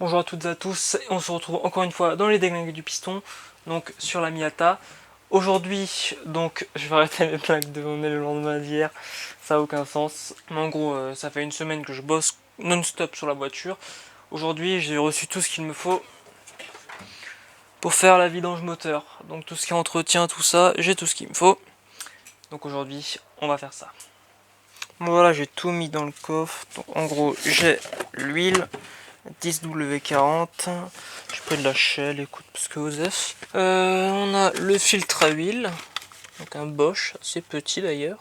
Bonjour à toutes et à tous, et on se retrouve encore une fois dans les déglingués du piston, donc sur la Miata. Aujourd'hui, donc, je vais arrêter mes blagues de on est le lendemain d'hier, ça a aucun sens. Mais en gros, ça fait une semaine que je bosse non-stop sur la voiture. Aujourd'hui, j'ai reçu tout ce qu'il me faut pour faire la vidange moteur. Donc tout ce qui est entretien, tout ça, j'ai tout ce qu'il me faut. Donc aujourd'hui, on va faire ça. Bon, voilà, j'ai tout mis dans le coffre. Donc en gros, j'ai l'huile 10W40. J'ai pris de la Shell, écoute, parce que Osef. On a le filtre à huile, donc un Bosch, assez petit d'ailleurs.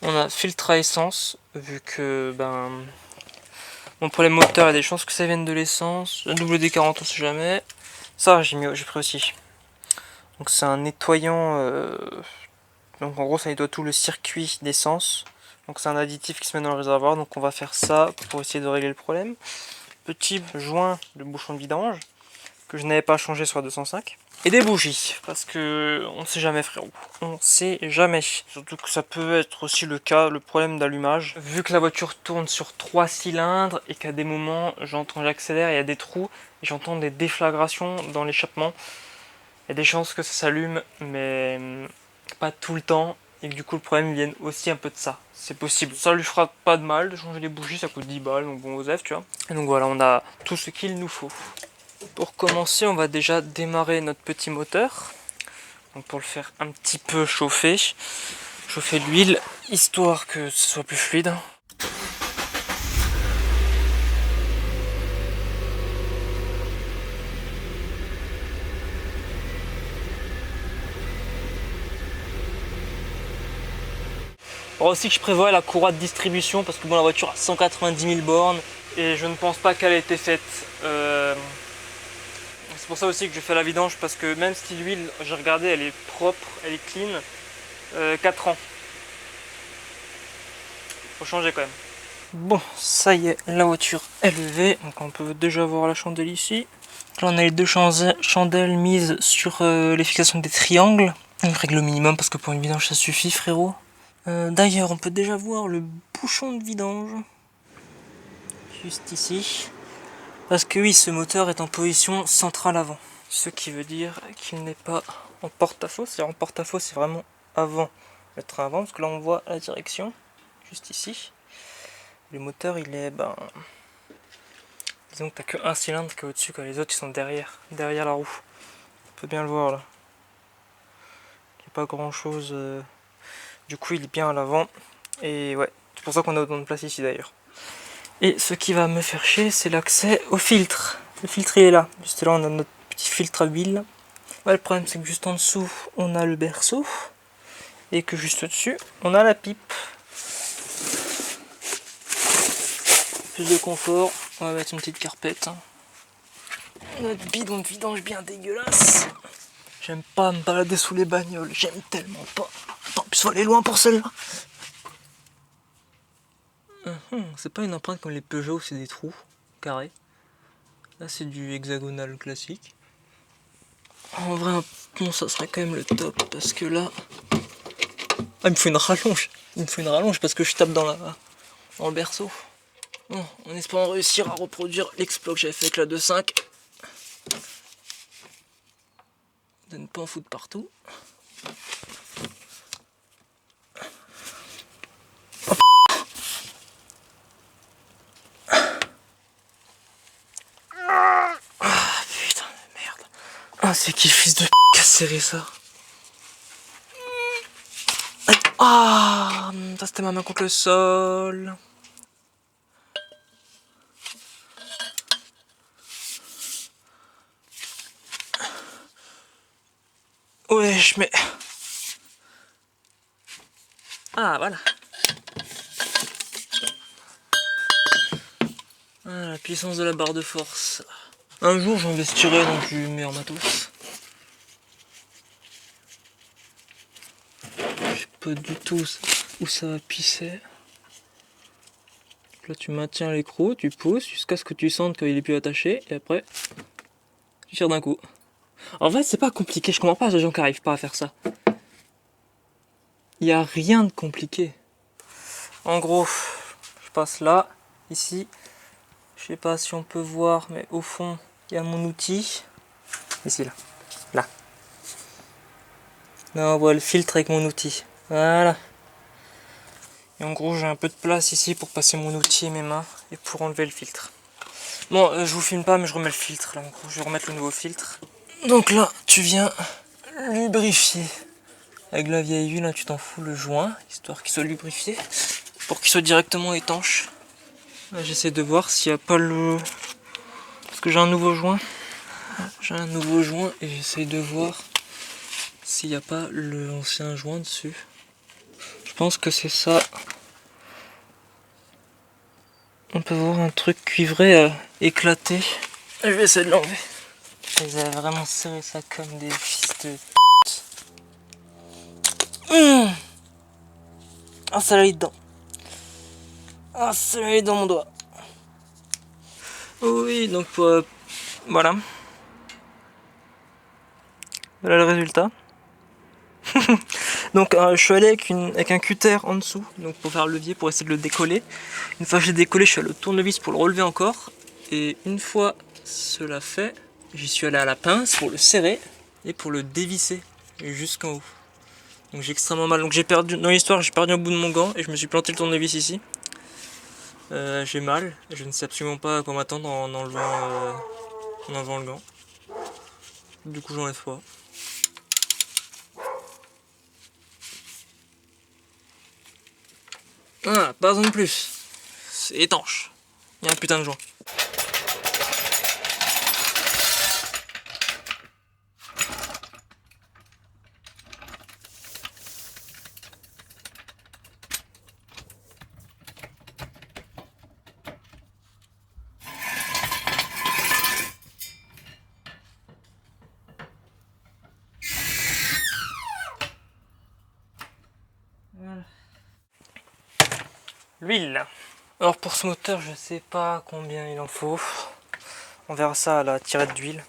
On a filtre à essence, vu que mon problème moteur, il y a des chances que ça vienne de l'essence. Un WD-40, on sait jamais. Ça, j'ai pris aussi. Donc c'est un nettoyant. Donc en gros, ça nettoie tout le circuit d'essence. Donc c'est un additif qui se met dans le réservoir. Donc on va faire ça pour essayer de régler le problème. Petit joint de bouchon de vidange que je n'avais pas changé sur la 205. Et des bougies, parce que on sait jamais, frérot. On sait jamais. Surtout que ça peut être aussi le cas, le problème d'allumage. Vu que la voiture tourne sur 3 cylindres et qu'à des moments, j'accélère, il y a des trous et j'entends des déflagrations dans l'échappement. Il y a des chances que ça s'allume, mais pas tout le temps. Et que du coup, le problème vienne aussi un peu de ça. C'est possible. Ça lui fera pas de mal de changer les bougies, ça coûte 10 balles, donc bon, Osef, tu vois. Et donc voilà, on a tout ce qu'il nous faut. Pour commencer, on va déjà démarrer notre petit moteur. Donc pour le faire un petit peu chauffer l'huile, histoire que ce soit plus fluide. Alors aussi que je prévois la courroie de distribution, parce que bon, la voiture a 190 000 bornes, et je ne pense pas qu'elle ait été faite. C'est pour ça aussi que je fais la vidange, parce que même si l'huile, j'ai regardé, elle est propre, elle est clean, 4 ans. Faut changer quand même. Bon, ça y est, la voiture est levée, donc on peut déjà voir la chandelle ici. Là on a les deux chandelles mises sur les fixations des triangles. On règle au minimum parce que pour une vidange ça suffit, frérot. D'ailleurs, on peut déjà voir le bouchon de vidange. Juste ici. Parce que oui, ce moteur est en position centrale avant. Ce qui veut dire qu'il n'est pas en porte-à-faux. C'est-à-dire en porte-à-faux, c'est vraiment avant le train avant. Parce que là, on voit la direction, juste ici. Le moteur, il est, disons que t'as qu'un cylindre qui est au-dessus, les autres, ils sont derrière la roue. On peut bien le voir, là. Il n'y a pas grand-chose. Du coup, il est bien à l'avant. Et ouais, c'est pour ça qu'on a autant de place ici, d'ailleurs. Et ce qui va me faire chier, c'est l'accès au filtre. Le filtre il est là. Juste là, on a notre petit filtre à huile. Ouais, le problème, c'est que juste en dessous, on a le berceau. Et que juste au-dessus, on a la pipe. Plus de confort. On va mettre une petite carpette. Notre bidon de vidange bien dégueulasse. J'aime pas me balader sous les bagnoles. J'aime tellement pas. Tant pis, faut aller loin pour celle-là. C'est pas une empreinte comme les Peugeot, c'est des trous carrés. Là, c'est du hexagonal classique. En vrai, un pont, ça serait quand même le top, parce que là... Ah, il me faut une rallonge. Il me faut une rallonge parce que je tape dans le berceau. Bon, en espérant réussir à reproduire l'exploit que j'avais fait avec la 2.5. De ne pas en foutre partout. Ah, putain de merde. Ah, c'est qui le fils de qui a serré ça? Ah, ça c'était ma main contre le sol. Wesh, mais... Ah, voilà. Ah, la puissance de la barre de force. Un jour, j'investirai dans du meilleur matos. Je sais pas du tout où ça va pisser. Là, tu maintiens l'écrou, tu pousses jusqu'à ce que tu sentes qu'il est plus attaché, et après, tu tires d'un coup. En vrai, c'est pas compliqué, je comprends pas les gens qui arrivent pas à faire ça. Il n'y a rien de compliqué. En gros, je passe là, ici, Je sais pas si on peut voir, mais au fond, il y a mon outil. Ici, là. Là. Là, on voit le filtre avec mon outil. Voilà. Et en gros, j'ai un peu de place ici pour passer mon outil et mes mains et pour enlever le filtre. Bon, je vous filme pas, mais je remets le filtre là. En gros, je vais remettre le nouveau filtre. Donc là, tu viens lubrifier avec la vieille huile. Hein, tu t'en fous le joint, histoire qu'il soit lubrifié, pour qu'il soit directement étanche. Là, j'essaie de voir s'il n'y a pas le... Parce que j'ai un nouveau joint. J'ai un nouveau joint et j'essaie de voir s'il n'y a pas l'ancien joint dessus. Je pense que c'est ça. On peut voir un truc cuivré éclaté. Je vais essayer de l'enlever. Ils avaient vraiment serré ça comme des fils de... Ah, ça l'a dedans. Ah, ça l'a dans mon doigt. Oui, donc voilà. Voilà le résultat. Donc je suis allé avec un cutter en dessous, donc pour faire le levier, pour essayer de le décoller. Une fois que j'ai décollé, je suis allé au tournevis pour le relever encore. Et une fois cela fait, j'y suis allé à la pince pour le serrer et pour le dévisser jusqu'en haut. Donc j'ai extrêmement mal. Donc j'ai perdu, dans l'histoire, j'ai perdu un bout de mon gant et je me suis planté le tournevis ici. J'ai mal, et je ne sais absolument pas à quoi m'attendre en enlevant le gant. Du coup j'enlève pas. Ah, pas besoin de plus. C'est étanche. Il y a un putain de joint. Voilà. L'huile. Alors pour ce moteur, je sais pas combien il en faut. On verra ça à la tirette d'huile.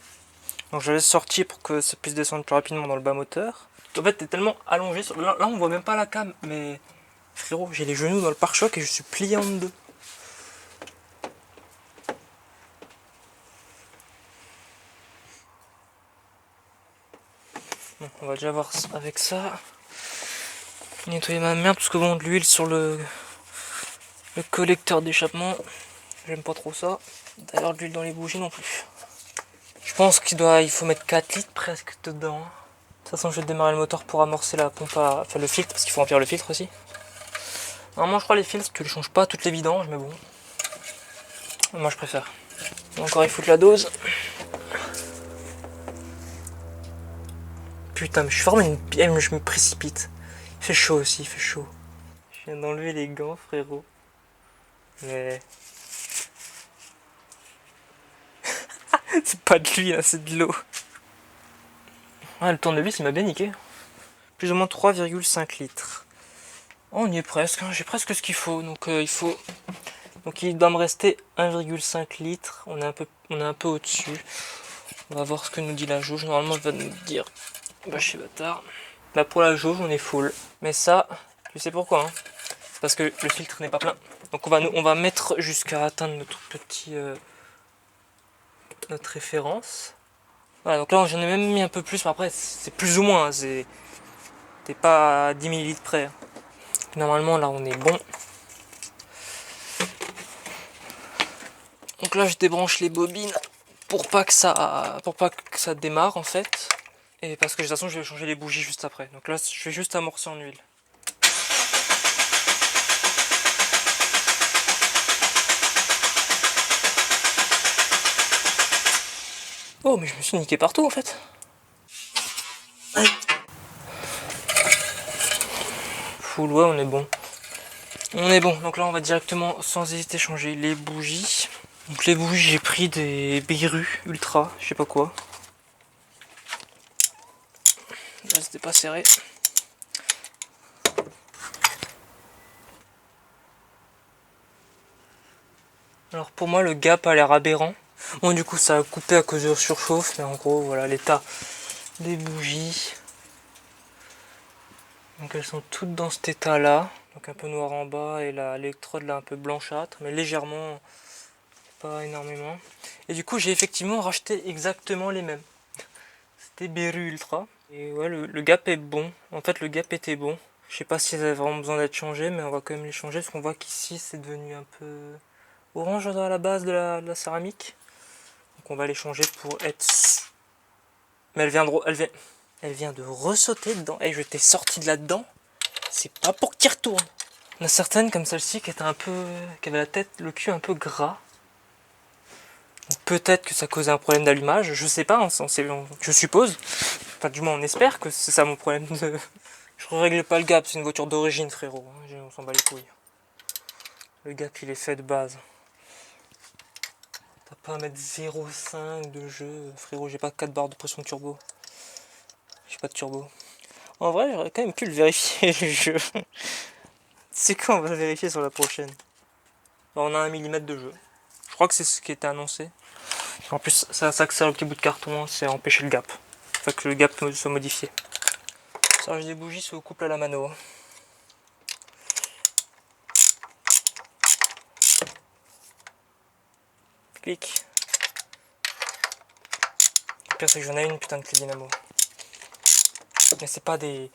Donc je laisse sortir pour que ça puisse descendre plus rapidement dans le bas moteur. En fait, t'es tellement allongé. Là, on voit même pas la cam, mais frérot, j'ai les genoux dans le pare-choc et je suis plié en deux. Bon, on va déjà voir avec ça. Nettoyer ma merde parce que bon, de l'huile sur le collecteur d'échappement, j'aime pas trop ça. D'ailleurs, de l'huile dans les bougies non plus. Je pense il faut mettre 4 litres presque dedans. De toute façon, je vais démarrer le moteur pour amorcer la pompe à... Enfin, le filtre, parce qu'il faut remplir le filtre aussi. Normalement, je crois les filtres, tu les changes pas toutes les vidanges, mais bon. Moi, je préfère. Encore, il faut de la dose. Putain, mais je suis formé une PM, je me précipite. Il fait chaud aussi, il fait chaud. Je viens d'enlever les gants, frérot. Mais... c'est pas de l'huile, hein, c'est de l'eau. Ah, le tournevis, il m'a bien niqué. Plus ou moins 3,5 litres. Oh, on y est presque, hein. J'ai presque ce qu'il faut. Donc donc il doit me rester 1,5 litres. On est un peu au-dessus. On va voir ce que nous dit la jauge. Normalement, elle va nous dire... Bah, je suis bâtard. Bah, pour la jauge, on est full. Mais ça, tu sais pourquoi, hein. C'est parce que le filtre n'est pas plein. Donc on va mettre jusqu'à atteindre notre petit... notre référence. Voilà, donc là, j'en ai même mis un peu plus. Mais après, c'est plus ou moins. Hein, t'es pas à 10 ml près. Normalement, là, on est bon. Donc là, je débranche les bobines pour pas que ça démarre en fait. Et parce que de toute façon, je vais changer les bougies juste après. Donc là, je vais juste amorcer en huile. Oh, mais je me suis niqué partout en fait. Full, ouais, on est bon. On est bon. Donc là, on va directement, sans hésiter, changer les bougies. Donc les bougies, j'ai pris des Biru Ultra, je sais pas quoi. Là, c'était pas serré. Alors pour moi, le gap a l'air aberrant. Bon, du coup, ça a coupé à cause de la surchauffe, mais en gros, voilà l'état des bougies. Donc elles sont toutes dans cet état là, donc un peu noir en bas et l'électrode là un peu blanchâtre, mais légèrement pas énormément. Et du coup j'ai effectivement racheté exactement les mêmes. C'était Beru Ultra. Et ouais, le gap est bon. En fait le gap était bon. Je sais pas si ça a vraiment besoin d'être changé, mais on va quand même les changer parce qu'on voit qu'ici c'est devenu un peu orange à la base de la céramique. Donc on va les changer pour être... Mais elle vient de ressauter dedans. Et je t'ai sorti de là-dedans. C'est pas pour qu'il retourne. Il y en a certaines comme celle-ci qui qui avait la tête, le cul un peu gras. Peut-être que ça causait un problème d'allumage, je sais pas, je suppose. Enfin du moins on espère que c'est ça mon problème de... Je règle pas le gap, c'est une voiture d'origine frérot, on s'en bat les couilles. Le gap il est fait de base. T'as pas à mettre 0,5 de jeu, frérot, j'ai pas 4 barres de pression turbo. J'ai pas de turbo. En vrai j'aurais quand même pu le vérifier le jeu. C'est quoi on va le vérifier sur la prochaine. Bon, on a 1 mm de jeu. Je crois que c'est ce qui était annoncé. En plus ça que sert le petit bout de carton, c'est empêcher le gap. Enfin que le gap soit modifié. Serge des bougies se couple à la mano. Clic. Le pire c'est que j'en ai une putain de clé dynamo. Mais c'est pas des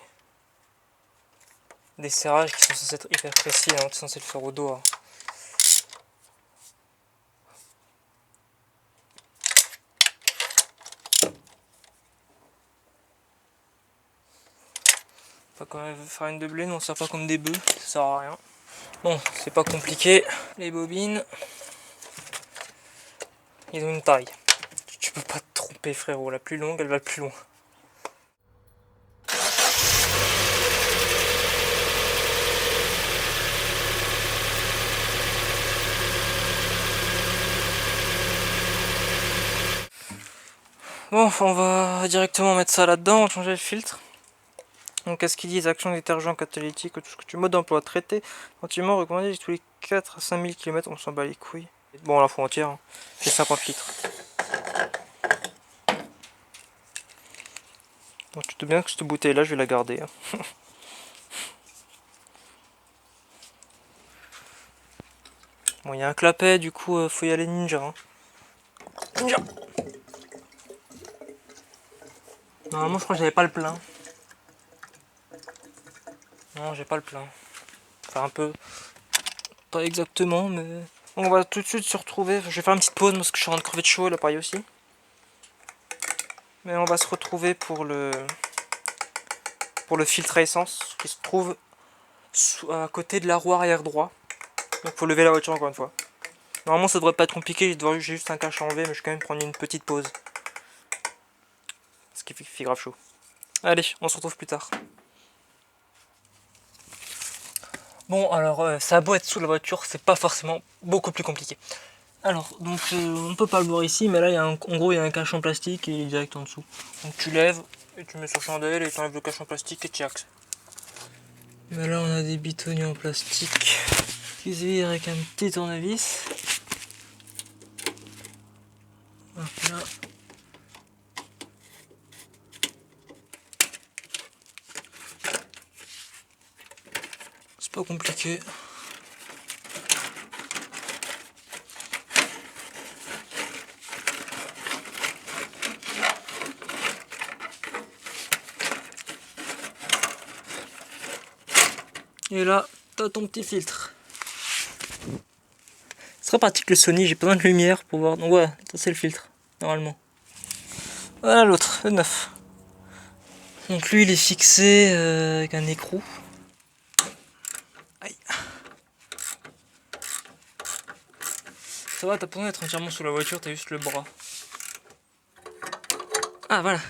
serrages qui sont censés être hyper précis, hein, tu es censé le faire au doigt. Pas quand même faire une de blé, on sert pas comme des bœufs, ça sert à rien. Bon, c'est pas compliqué. Les bobines, ils ont une taille. Tu peux pas te tromper frérot, la plus longue elle va le plus loin. Bon, on va directement mettre ça là-dedans, changer le filtre. Donc, qu'est-ce qu'ils disent? Action détergent catalytique, tout ce que tu mode d'emploi traité. Gentiment recommandé tous les 4 à 5000 km, on s'en bat les couilles. Bon, la frontière, hein. J'ai 50 litres. Bon, tu te doutes bien que cette bouteille là, je vais la garder. Hein. Bon, il y a un clapet, du coup, faut y aller ninja. Hein. Ninja. Normalement, je crois que j'avais pas le plein. Non, j'ai pas le plein. Enfin, un peu. Pas exactement, mais... On va tout de suite se retrouver. Je vais faire une petite pause parce que je suis en train de crever de chaud et l'appareil aussi. Mais on va se retrouver pour le filtre à essence qui se trouve à côté de la roue arrière droit. Donc faut lever la voiture encore une fois. Normalement ça devrait pas être compliqué, j'ai juste un cache à enlever, mais je vais quand même prendre une petite pause. Ce qui fait grave chaud. Allez, on se retrouve plus tard. Bon alors ça a beau être sous la voiture, c'est pas forcément beaucoup plus compliqué. Alors donc on peut pas le voir ici, mais là en gros il y a un cache en plastique et il est direct en dessous. Donc tu lèves et tu mets sur chandelle et tu enlèves le cache en plastique et tu y accès. Mais là on a des bitonniers en plastique qui se virent avec un petit tournevis. Hop là. C'est pas compliqué. Et là, t'as ton petit filtre. Ce serait pratique le Sony, j'ai pas besoin de lumière pour voir. Donc ouais, c'est le filtre, normalement. Voilà l'autre, le 9. Donc lui il est fixé avec un écrou. Aïe. Ça va, t'as pas besoin d'être entièrement sous la voiture, t'as juste le bras. Ah voilà.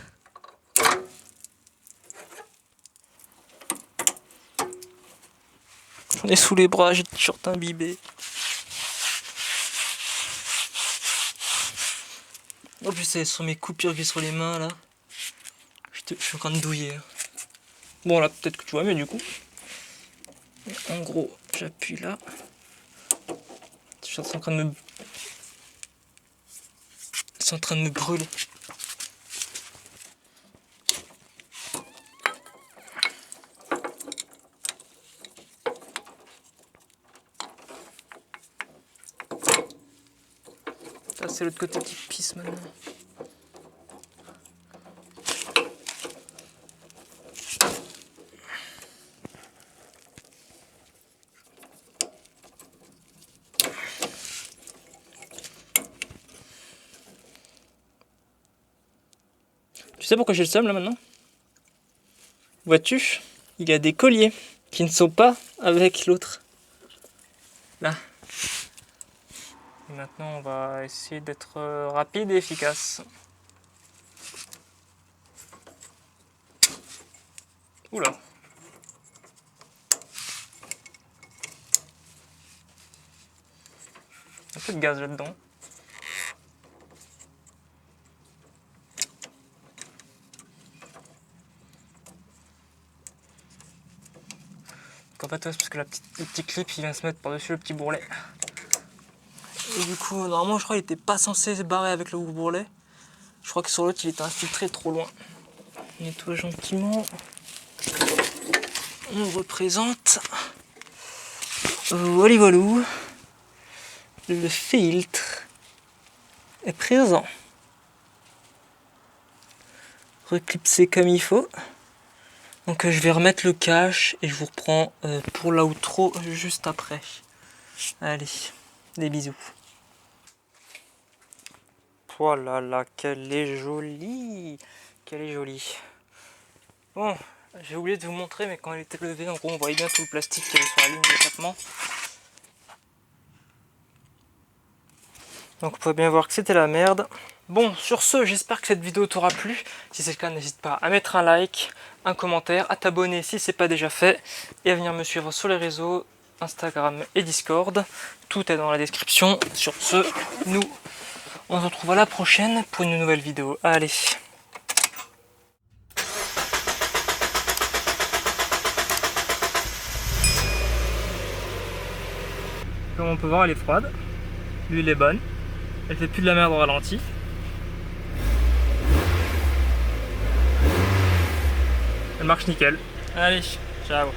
J'en ai sous les bras, j'ai le t-shirt imbibé. En plus c'est sur mes coupures qui sont sur les mains là. Je suis en train de douiller. Bon là peut-être que tu vois mieux du coup. En gros, j'appuie là. Je suis en train de me... C'est en train de me brûler. Ça c'est l'autre côté qui pisse maintenant. Tu sais pourquoi j'ai le seum là maintenant? Vois-tu? Il y a des colliers qui ne sont pas avec l'autre. Là. Et maintenant on va essayer d'être rapide et efficace. Oula. Un peu de gaz là-dedans. En fait, c'est parce que le petit clip il vient se mettre par-dessus le petit bourrelet. Et du coup, normalement, je crois qu'il était pas censé se barrer avec le bourrelet. Je crois que sur l'autre, il était infiltré trop loin. On nettoie gentiment. On représente. Voilà, voilà. Le filtre est présent. Reclipsé comme il faut. Donc je vais remettre le cache et je vous reprends pour l'outro juste après. Allez, des bisous. Oh là là, qu'elle est jolie. Qu'elle est jolie. Bon, j'ai oublié de vous montrer, mais quand elle était levée, en gros, on voyait bien tout le plastique qui avait sur la ligne d'échappement. Donc on peut bien voir que c'était la merde. Bon, sur ce, j'espère que cette vidéo t'aura plu. Si c'est le cas, n'hésite pas à mettre un like, un commentaire, à t'abonner si c'est pas déjà fait, et à venir me suivre sur les réseaux, Instagram et Discord. Tout est dans la description. Sur ce, nous, on se retrouve à la prochaine pour une nouvelle vidéo. Allez. Comme on peut voir, elle est froide. L'huile est bonne. Elle fait plus de la merde au ralenti. Elle marche nickel. Allez, ciao.